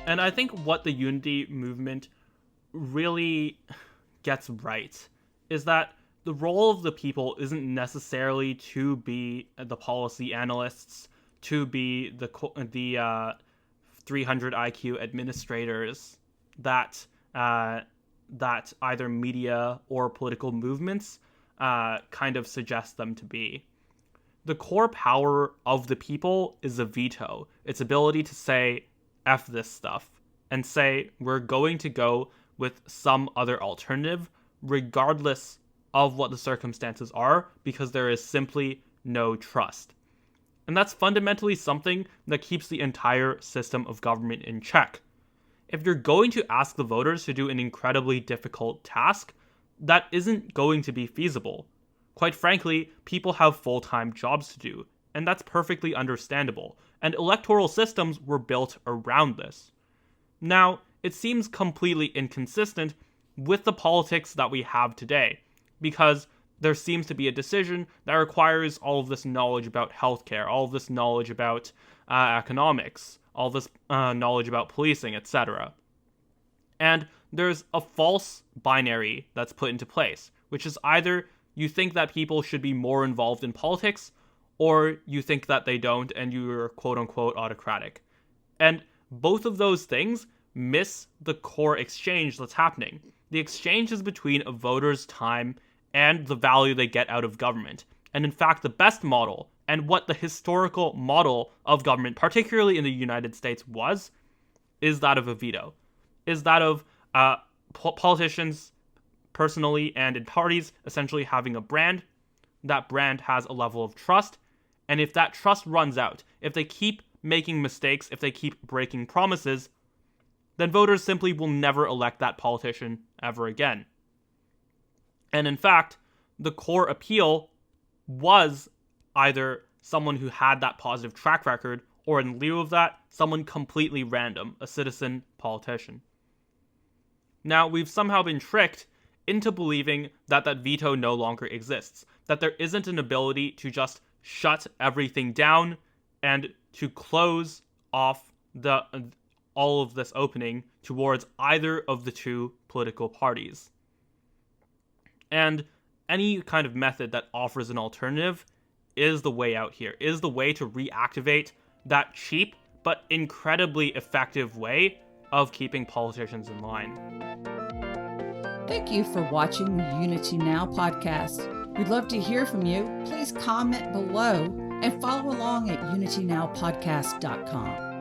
And I think what the unity movement really gets right is that the role of the people isn't necessarily to be the policy analysts, to be the 300 IQ administrators that that either media or political movements kind of suggest them to be. The core power of the people is a veto, its ability to say, F this stuff, and say, we're going to go with some other alternative, regardless of what the circumstances are, because there is simply no trust. And that's fundamentally something that keeps the entire system of government in check. If you're going to ask the voters to do an incredibly difficult task, that isn't going to be feasible. Quite frankly, people have full-time jobs to do, and that's perfectly understandable, and electoral systems were built around this. Now, it seems completely inconsistent with the politics that we have today, because there seems to be a decision that requires all of this knowledge about healthcare, all of this knowledge about economics, all this knowledge about policing, etc. And there's a false binary that's put into place, which is either you think that people should be more involved in politics, or you think that they don't and you're quote-unquote autocratic. And both of those things miss the core exchange that's happening. The exchange is between a voter's time and the value they get out of government. And in fact, the best model, and what the historical model of government, particularly in the United States, was, is that of a veto. Is that of politicians personally and in parties essentially having a brand. That brand has a level of trust. And if that trust runs out, if they keep making mistakes, if they keep breaking promises, then voters simply will never elect that politician ever again. And in fact, the core appeal was either someone who had that positive track record, or in lieu of that, someone completely random, a citizen politician. Now, we've somehow been tricked into believing that that veto no longer exists, that there isn't an ability to just shut everything down and to close off all of this opening towards either of the two political parties. And any kind of method that offers an alternative is the way out here, is the way to reactivate that cheap but incredibly effective way of keeping politicians in line. Thank you for watching the Unity Now podcast. We'd love to hear from you. Please comment below and follow along at unitynowpodcast.com.